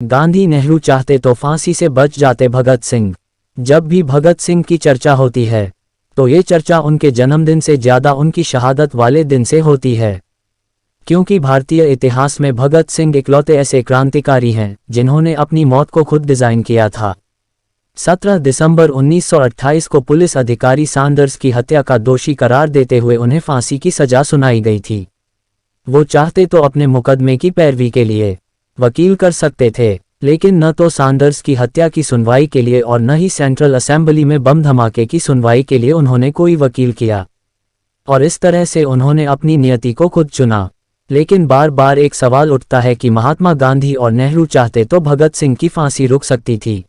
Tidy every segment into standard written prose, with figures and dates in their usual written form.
गांधी नेहरू चाहते तो फांसी से बच जाते भगत सिंह। जब भी भगत सिंह की चर्चा होती है तो ये चर्चा उनके जन्मदिन से ज़्यादा उनकी शहादत वाले दिन से होती है, क्योंकि भारतीय इतिहास में भगत सिंह इकलौते ऐसे क्रांतिकारी हैं जिन्होंने अपनी मौत को खुद डिज़ाइन किया था। 17 दिसंबर 1928 को पुलिस अधिकारी सैंडर्स की हत्या का दोषी करार देते हुए उन्हें फांसी की सजा सुनाई गई थी। वो चाहते तो अपने मुकदमे की पैरवी के लिए वकील कर सकते थे, लेकिन न तो सैंडर्स की हत्या की सुनवाई के लिए और न ही सेंट्रल असेंबली में बम धमाके की सुनवाई के लिए उन्होंने कोई वकील किया, और इस तरह से उन्होंने अपनी नियति को खुद चुना। लेकिन बार बार एक सवाल उठता है कि महात्मा गांधी और नेहरू चाहते तो भगत सिंह की फांसी रुक सकती थी,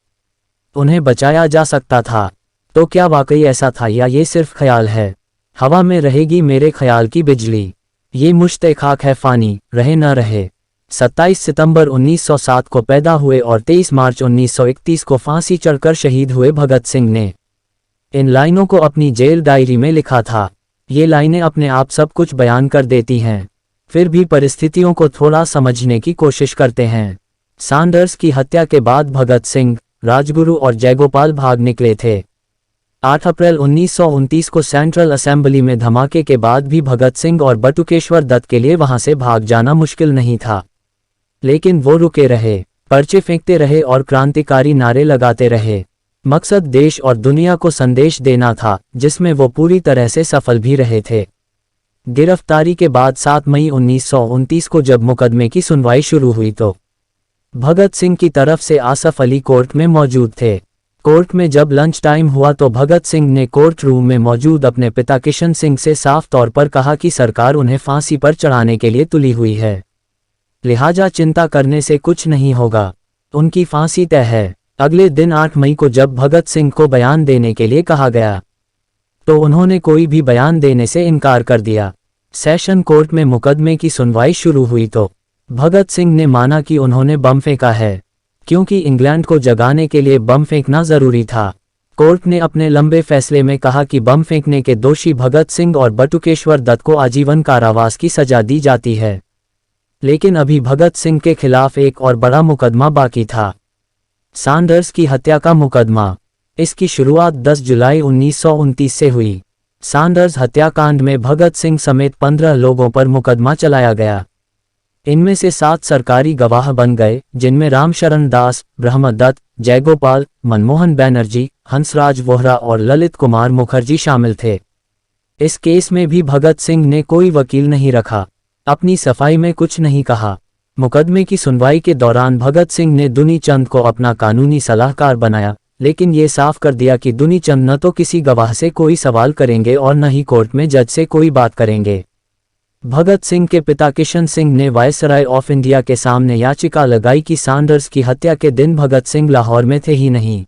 उन्हें बचाया जा सकता था। तो क्या वाकई ऐसा था या ये सिर्फ ख्याल है? हवा में रहेगी मेरे ख्याल की बिजली, ये मुश्ते खाक है फानी, रहे न रहे। 27 सितंबर 1907 को पैदा हुए और 23 मार्च 1931 को फांसी चढ़कर शहीद हुए भगत सिंह ने इन लाइनों को अपनी जेल डायरी में लिखा था। ये लाइनें अपने आप सब कुछ बयान कर देती हैं, फिर भी परिस्थितियों को थोड़ा समझने की कोशिश करते हैं। सैंडर्स की हत्या के बाद भगत सिंह, राजगुरु और जयगोपाल भाग निकले थे। 8 अप्रैल 1929 को सेंट्रल असेंबली में धमाके के बाद भी भगत सिंह और बटुकेश्वर दत्त के लिए वहां से भाग जाना मुश्किल नहीं था, लेकिन वो रुके रहे, पर्चे फेंकते रहे और क्रांतिकारी नारे लगाते रहे। मकसद देश और दुनिया को संदेश देना था, जिसमें वो पूरी तरह से सफल भी रहे थे। गिरफ्तारी के बाद 7 मई 1929 को जब मुकदमे की सुनवाई शुरू हुई तो भगत सिंह की तरफ से आसफ अली कोर्ट में मौजूद थे। कोर्ट में जब लंच टाइम हुआ तो भगत सिंह ने कोर्ट रूम में मौजूद अपने पिता किशन सिंह से साफ तौर पर कहा कि सरकार उन्हें फांसी पर चढ़ाने के लिए तुली हुई है, लिहाजा चिंता करने से कुछ नहीं होगा, उनकी फांसी तय है। अगले दिन 8 मई को जब भगत सिंह को बयान देने के लिए कहा गया तो उन्होंने कोई भी बयान देने से इनकार कर दिया। सेशन कोर्ट में मुकदमे की सुनवाई शुरू हुई तो भगत सिंह ने माना कि उन्होंने बम फेंका है, क्योंकि इंग्लैंड को जगाने के लिए बम फेंकना जरूरी था। कोर्ट ने अपने लंबे फैसले में कहा कि बम फेंकने के दोषी भगत सिंह और बटुकेश्वर दत्त को आजीवन कारावास की सजा दी जाती है, लेकिन अभी भगत सिंह के खिलाफ एक और बड़ा मुकदमा बाकी था, सैंडर्स की हत्या का मुकदमा। इसकी शुरुआत 10 जुलाई 1929 से हुई। सैंडर्स हत्याकांड में भगत सिंह समेत 15 लोगों पर मुकदमा चलाया गया। इनमें से 7 सरकारी गवाह बन गए, जिनमें रामशरण दास, ब्रह्मदत्त, जयगोपाल, मनमोहन बनर्जी, हंसराज वोहरा और ललित कुमार मुखर्जी शामिल थे। इस केस में भी भगत सिंह ने कोई वकील नहीं रखा, अपनी सफाई में कुछ नहीं कहा। मुकदमे की सुनवाई के दौरान भगत सिंह ने दुनी चंद को अपना कानूनी सलाहकार बनाया, लेकिन ये साफ कर दिया कि दुनी चंद न तो किसी गवाह से कोई सवाल करेंगे और न ही कोर्ट में जज से कोई बात करेंगे। भगत सिंह के पिता किशन सिंह ने वायसराय ऑफ इंडिया के सामने याचिका लगाई कि सैंडर्स की हत्या के दिन भगत सिंह लाहौर में थे ही नहीं।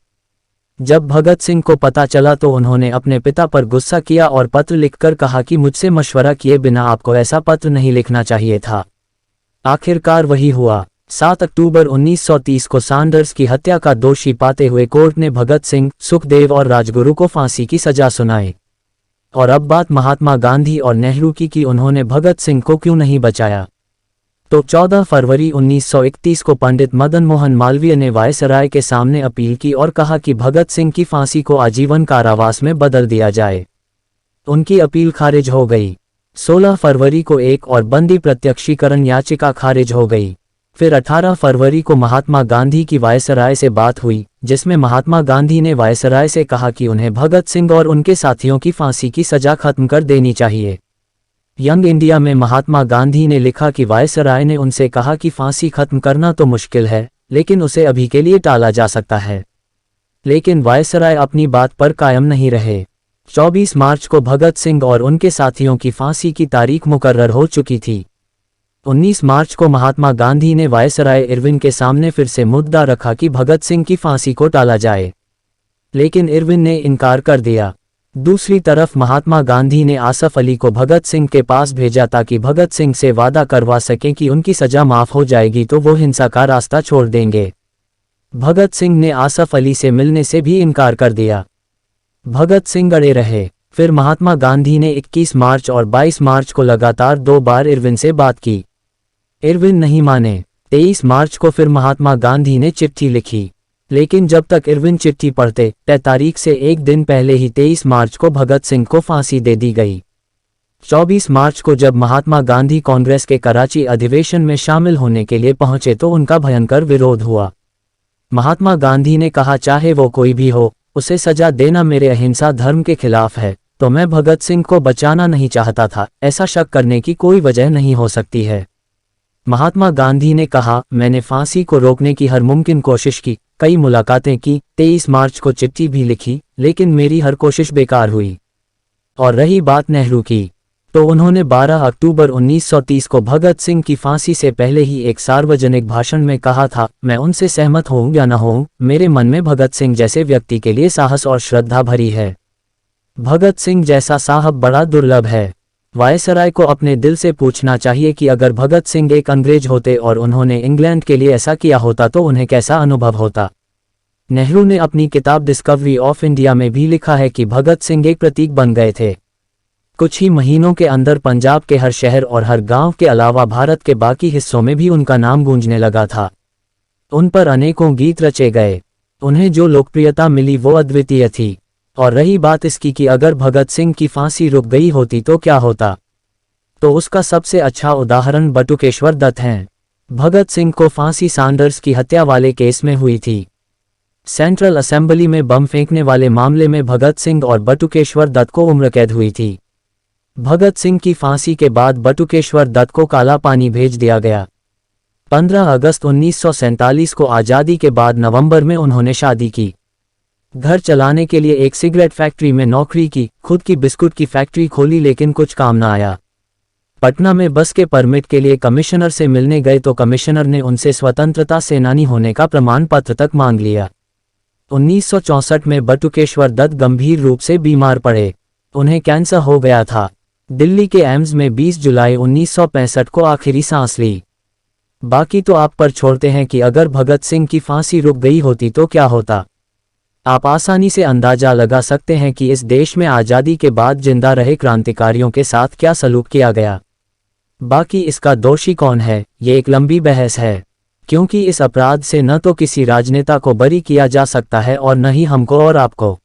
जब भगत सिंह को पता चला तो उन्होंने अपने पिता पर गुस्सा किया और पत्र लिखकर कहा कि मुझसे मशवरा किए बिना आपको ऐसा पत्र नहीं लिखना चाहिए था। आखिरकार वही हुआ। 7 अक्टूबर 1930 को सैंडर्स की हत्या का दोषी पाते हुए कोर्ट ने भगत सिंह, सुखदेव और राजगुरु को फांसी की सजा सुनाई। और अब बात महात्मा गांधी और नेहरू की कि उन्होंने भगत सिंह को क्यों नहीं बचाया। तो 14 फरवरी 1931 को पंडित मदन मोहन मालवीय ने वायसराय के सामने अपील की और कहा कि भगत सिंह की फांसी को आजीवन कारावास में बदल दिया जाए। उनकी अपील खारिज हो गई। 16 फरवरी को एक और बंदी प्रत्यक्षीकरण याचिका खारिज हो गई। फिर 18 फरवरी को महात्मा गांधी की वायसराय से बात हुई, जिसमें महात्मा गांधी ने वायसराय से कहा कि उन्हें भगत सिंह और उनके साथियों की फांसी की सजा खत्म कर देनी चाहिए। यंग इंडिया में महात्मा गांधी ने लिखा कि वायसराय ने उनसे कहा कि फांसी खत्म करना तो मुश्किल है, लेकिन उसे अभी के लिए टाला जा सकता है। लेकिन वायसराय अपनी बात पर कायम नहीं रहे। 24 मार्च को भगत सिंह और उनके साथियों की फांसी की तारीख मुकर्रर हो चुकी थी। 19 मार्च को महात्मा गांधी ने वायसराय इरविन के सामने फिर से मुद्दा रखा कि भगत सिंह की फांसी को टाला जाए, लेकिन इरविन ने इनकार कर दिया। दूसरी तरफ महात्मा गांधी ने आसफ अली को भगत सिंह के पास भेजा ताकि भगत सिंह से वादा करवा सकें कि उनकी सजा माफ हो जाएगी तो वो हिंसा का रास्ता छोड़ देंगे। भगत सिंह ने आसफ अली से मिलने से भी इनकार कर दिया। भगत सिंह अड़े रहे। फिर महात्मा गांधी ने 21 मार्च और 22 मार्च को लगातार 2 बार इरविन से बात की। इरविन नहीं माने। 23 मार्च को फिर महात्मा गांधी ने चिट्ठी लिखी, लेकिन जब तक इरविन चिट्ठी पढ़ते तय तारीख से एक दिन पहले ही 23 मार्च को भगत सिंह को फांसी दे दी गई। 24 मार्च को जब महात्मा गांधी कांग्रेस के कराची अधिवेशन में शामिल होने के लिए पहुंचे तो उनका भयंकर विरोध हुआ। महात्मा गांधी ने कहा, चाहे वो कोई भी हो, उसे सजा देना मेरे अहिंसा धर्म के खिलाफ है, तो मैं भगत सिंह को बचाना नहीं चाहता था, ऐसा शक करने की कोई वजह नहीं हो सकती है। महात्मा गांधी ने कहा, मैंने फांसी को रोकने की हर मुमकिन कोशिश की, कई मुलाकातें की, 23 मार्च को चिट्ठी भी लिखी, लेकिन मेरी हर कोशिश बेकार हुई। और रही बात नेहरू की, तो उन्होंने 12 अक्टूबर 1930 को भगत सिंह की फांसी से पहले ही एक सार्वजनिक भाषण में कहा था, मैं उनसे सहमत हूं या न हूं, मेरे मन में भगत सिंह जैसे व्यक्ति के लिए साहस और श्रद्धा भरी है। भगत सिंह जैसा साहब बड़ा दुर्लभ है। वायसराय को अपने दिल से पूछना चाहिए कि अगर भगत सिंह एक अंग्रेज होते और उन्होंने इंग्लैंड के लिए ऐसा किया होता तो उन्हें कैसा अनुभव होता। नेहरू ने अपनी किताब डिस्कवरी ऑफ इंडिया में भी लिखा है कि भगत सिंह एक प्रतीक बन गए थे। कुछ ही महीनों के अंदर पंजाब के हर शहर और हर गांव के अलावा भारत के बाकी हिस्सों में भी उनका नाम गूंजने लगा था। उन पर अनेकों गीत रचे गए। उन्हें जो लोकप्रियता मिली वो अद्वितीय थी। और रही बात इसकी कि अगर भगत सिंह की फांसी रुक गई होती तो क्या होता, तो उसका सबसे अच्छा उदाहरण बटुकेश्वर दत्त हैं। भगत सिंह को फांसी सैंडर्स की हत्या वाले केस में हुई थी। सेंट्रल असेंबली में बम फेंकने वाले मामले में भगत सिंह और बटुकेश्वर दत्त को उम्र कैद हुई थी। भगत सिंह की फांसी के बाद बटुकेश्वर दत्त को काला पानी भेज दिया गया। 15 अगस्त 1947 को आज़ादी के बाद नवंबर में उन्होंने शादी की। घर चलाने के लिए एक सिगरेट फैक्ट्री में नौकरी की, खुद की बिस्कुट की फैक्ट्री खोली, लेकिन कुछ काम न आया। पटना में बस के परमिट के लिए कमिश्नर से मिलने गए तो कमिश्नर ने उनसे स्वतंत्रता सेनानी होने का प्रमाण पत्र तक मांग लिया। 1964 में बटुकेश्वर दत्त गंभीर रूप से बीमार पड़े। उन्हें कैंसर हो गया था। दिल्ली के एम्स में 20 जुलाई 1965 को आखिरी सांस ली। बाकी तो आप पर छोड़ते हैं कि अगर भगत सिंह की फांसी रुक गई होती तो क्या होता। आप आसानी से अंदाजा लगा सकते हैं कि इस देश में आज़ादी के बाद जिंदा रहे क्रांतिकारियों के साथ क्या सलूक किया गया। बाकी इसका दोषी कौन है, ये एक लंबी बहस है, क्योंकि इस अपराध से न तो किसी राजनेता को बरी किया जा सकता है और न ही हमको और आपको।